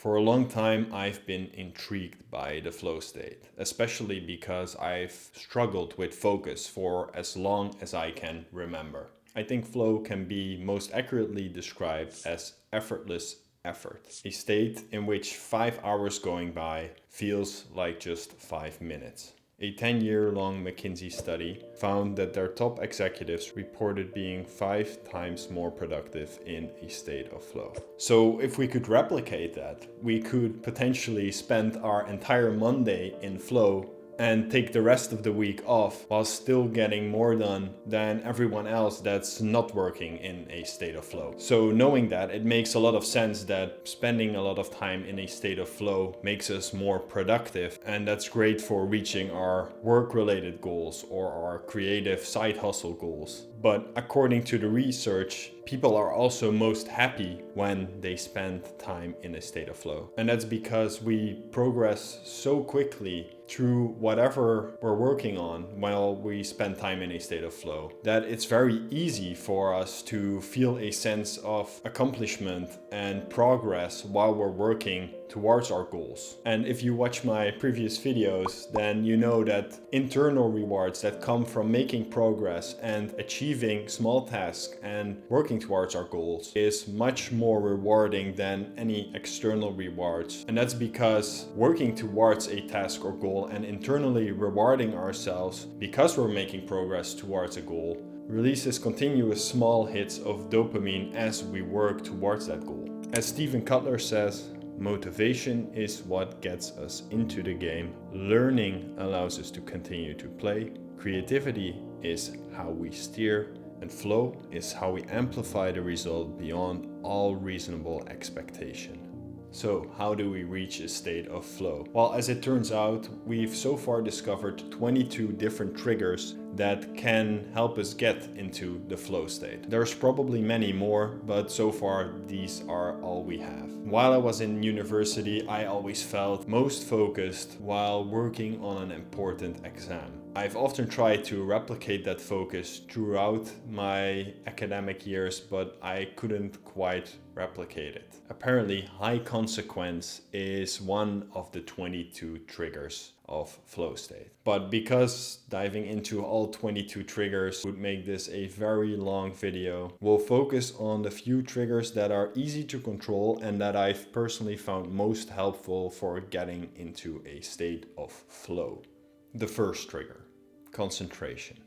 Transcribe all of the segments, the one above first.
For a long time, I've been intrigued by the flow state, especially because I've struggled with focus for as long as I can remember. I think flow can be most accurately described as effortless effort, a state in which 5 hours going by feels like just 5 minutes. A 10-year-long McKinsey study found that their top executives reported being 5 times more productive in a state of flow. So if we could replicate that, we could potentially spend our entire Monday in flow and take the rest of the week off while still getting more done than everyone else that's not working in a state of flow. So knowing that, it makes a lot of sense that spending a lot of time in a state of flow makes us more productive, and that's great for reaching our work-related goals or our creative side hustle goals. But according to the research, people are also most happy when they spend time in a state of flow. And that's because we progress so quickly through whatever we're working on while we spend time in a state of flow that it's very easy for us to feel a sense of accomplishment and progress while we're working towards our goals. And if you watch my previous videos, then you know that internal rewards that come from making progress and achieving small tasks and working towards our goals is much more rewarding than any external rewards. And that's because working towards a task or goal and internally rewarding ourselves because we're making progress towards a goal releases continuous small hits of dopamine as we work towards that goal. As Stephen Kotler says, motivation is what gets us into the game. Learning allows us to continue to play. Creativity is how we steer. And flow is how we amplify the result beyond all reasonable expectation. So, how do we reach a state of flow? Well, as it turns out, we've so far discovered 22 different triggers that can help us get into the flow state. There's probably many more, but so far these are all we have. While I was in university, I always felt most focused while working on an important exam. I've often tried to replicate that focus throughout my academic years, but I couldn't quite replicate it. Apparently, high consequence is one of the 22 triggers of flow state. But because diving into all 22 triggers would make this a very long video, we'll focus on the few triggers that are easy to control and that I've personally found most helpful for getting into a state of flow. The first trigger, concentration.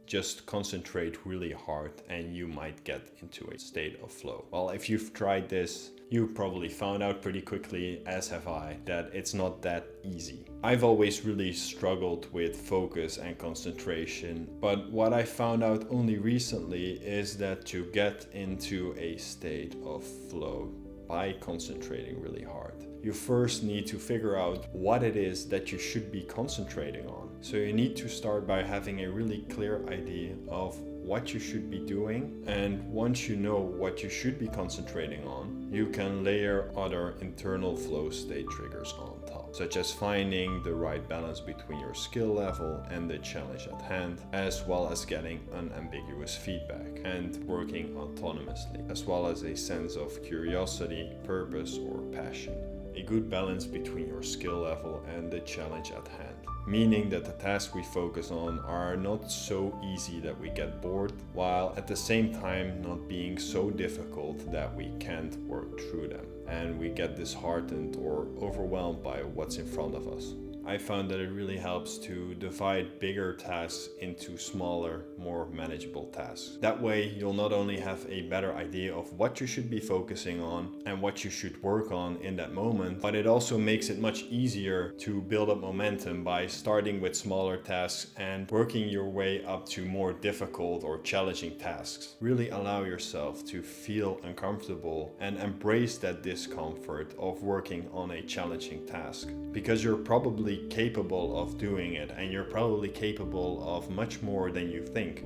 Just concentrate really hard and you might get into a state of flow. Well, if you've tried this, you probably found out pretty quickly, as have I, that it's not that easy. I've always really struggled with focus and concentration, but what I found out only recently is that to get into a state of flow by concentrating really hard, you first need to figure out what it is that you should be concentrating on. So you need to start by having a really clear idea of what you should be doing, and once you know what you should be concentrating on, you can layer other internal flow state triggers on top, such as finding the right balance between your skill level and the challenge at hand, as well as getting unambiguous feedback and working autonomously, as well as a sense of curiosity, purpose, or passion. A good balance between your skill level and the challenge at hand, meaning that the tasks we focus on are not so easy that we get bored, while at the same time not being so difficult that we can't work through them and we get disheartened or overwhelmed by what's in front of us. I found that it really helps to divide bigger tasks into smaller, more manageable tasks. That way, you'll not only have a better idea of what you should be focusing on and what you should work on in that moment, but it also makes it much easier to build up momentum by starting with smaller tasks and working your way up to more difficult or challenging tasks. Really allow yourself to feel uncomfortable and embrace that discomfort of working on a challenging task, because you're probably capable of doing it, and you're probably capable of much more than you think.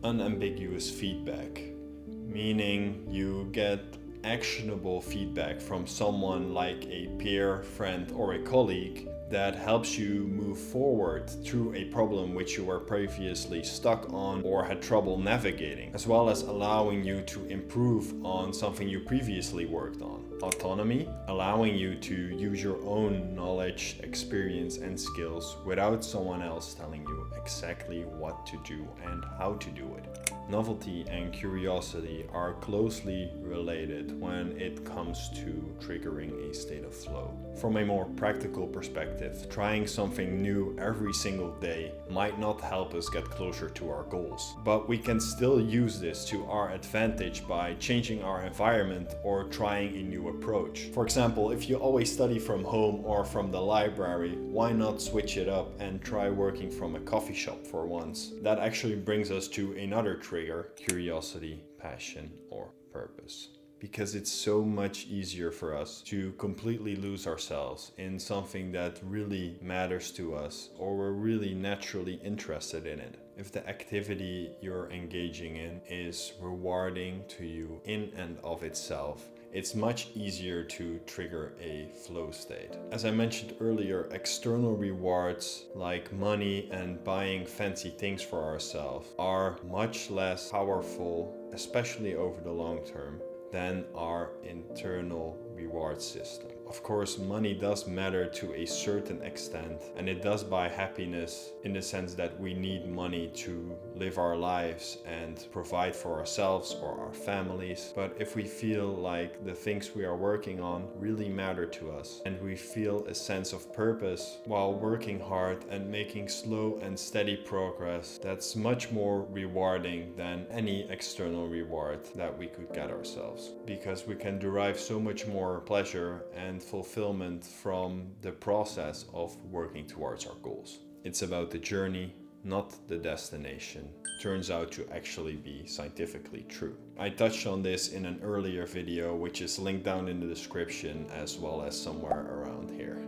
Unambiguous feedback, meaning you get actionable feedback from someone like a peer, friend, or a colleague that helps you move forward through a problem which you were previously stuck on or had trouble navigating, as well as allowing you to improve on something you previously worked on. Autonomy, allowing you to use your own knowledge, experience, and skills without someone else telling you exactly what to do and how to do it. Novelty and curiosity are closely related when it comes to triggering a state of flow. From a more practical perspective, trying something new every single day might not help us get closer to our goals, but we can still use this to our advantage by changing our environment or trying a new approach. For example, if you always study from home or from the library, why not switch it up and try working from a coffee shop for once? That actually brings us to another trigger: curiosity, passion, or purpose. Because it's so much easier for us to completely lose ourselves in something that really matters to us, or we're really naturally interested in it. If the activity you're engaging in is rewarding to you in and of itself, it's much easier to trigger a flow state. As I mentioned earlier, external rewards like money and buying fancy things for ourselves are much less powerful, especially over the long term, than our internal reward system. Of course, money does matter to a certain extent, and it does buy happiness in the sense that we need money to live our lives and provide for ourselves or our families. But if we feel like the things we are working on really matter to us, and we feel a sense of purpose while working hard and making slow and steady progress, that's much more rewarding than any external reward that we could get ourselves, because we can derive so much more pleasure and fulfillment from the process of working towards our goals. It's about the journey, not the destination. Turns out to actually be scientifically true. I touched on this in an earlier video, which is linked down in the description as well as somewhere around here.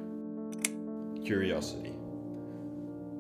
Curiosity.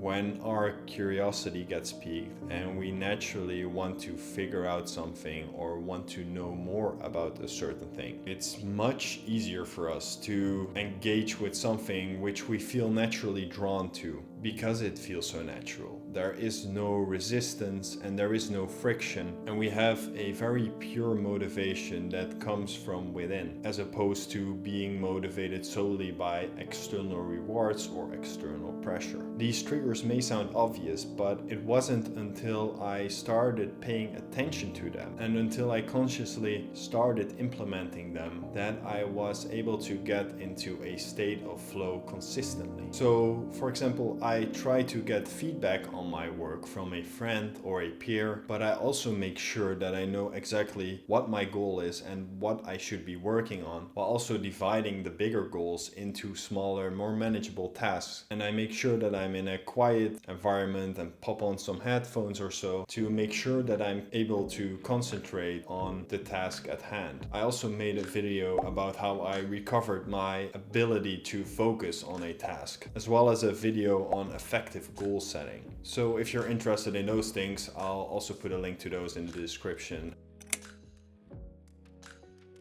When our curiosity gets piqued and we naturally want to figure out something or want to know more about a certain thing, it's much easier for us to engage with something which we feel naturally drawn to because it feels so natural. There is no resistance and there is no friction, and we have a very pure motivation that comes from within, as opposed to being motivated solely by external rewards or external pressure. These triggers may sound obvious, but it wasn't until I started paying attention to them and until I consciously started implementing them that I was able to get into a state of flow consistently. So, for example, I try to get feedback on my work from a friend or a peer, but I also make sure that I know exactly what my goal is and what I should be working on, while also dividing the bigger goals into smaller, more manageable tasks. And I make sure that I'm in a quiet environment and pop on some headphones or so to make sure that I'm able to concentrate on the task at hand. I also made a video about how I recovered my ability to focus on a task, as well as a video on effective goal setting. So if you're interested in those things, I'll also put a link to those in the description.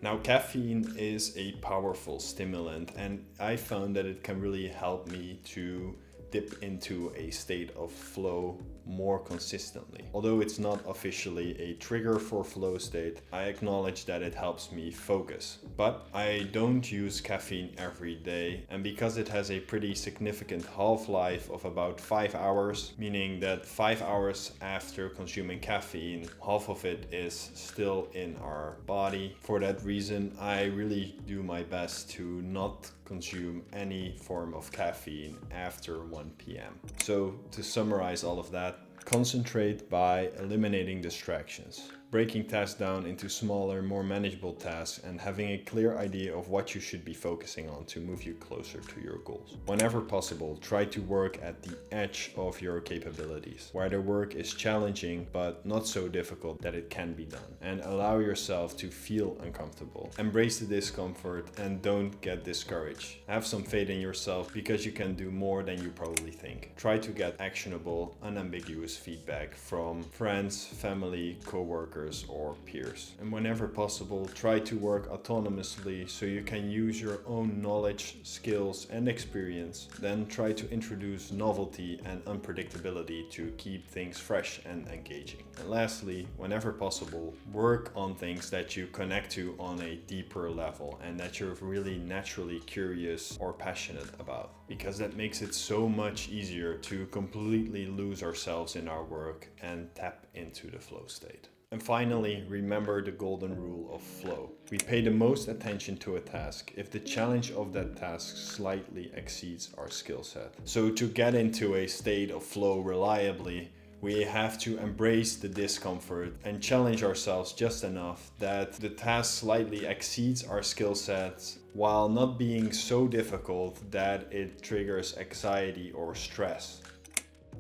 Now, caffeine is a powerful stimulant, and I found that it can really help me to dip into a state of flow more consistently. Although it's not officially a trigger for flow state, I acknowledge that it helps me focus. But I don't use caffeine every day, and because it has a pretty significant half-life of about 5 hours, meaning that 5 hours after consuming caffeine, half of it is still in our body. For that reason, I really do my best to not consume any form of caffeine after 1 p.m. So to summarize all of that, concentrate by eliminating distractions, breaking tasks down into smaller, more manageable tasks, and having a clear idea of what you should be focusing on to move you closer to your goals. Whenever possible, try to work at the edge of your capabilities, where the work is challenging but not so difficult that it can be done, and allow yourself to feel uncomfortable. Embrace the discomfort and don't get discouraged. Have some faith in yourself because you can do more than you probably think. Try to get actionable, unambiguous unambiguous feedback from friends, family, coworkers, or peers. And whenever possible, try to work autonomously so you can use your own knowledge, skills, and experience. Then try to introduce novelty and unpredictability to keep things fresh and engaging. And lastly, whenever possible, work on things that you connect to on a deeper level and that you're really naturally curious or passionate about, because that makes it so much easier to completely lose ourselves in our work and tap into the flow state. And finally, remember the golden rule of flow. We pay the most attention to a task if the challenge of that task slightly exceeds our skill set. So to get into a state of flow reliably, we have to embrace the discomfort and challenge ourselves just enough that the task slightly exceeds our skill sets while not being so difficult that it triggers anxiety or stress.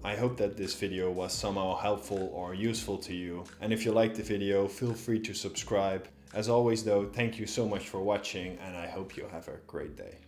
I hope that this video was somehow helpful or useful to you. And if you liked the video, feel free to subscribe. As always though, thank you so much for watching and I hope you have a great day.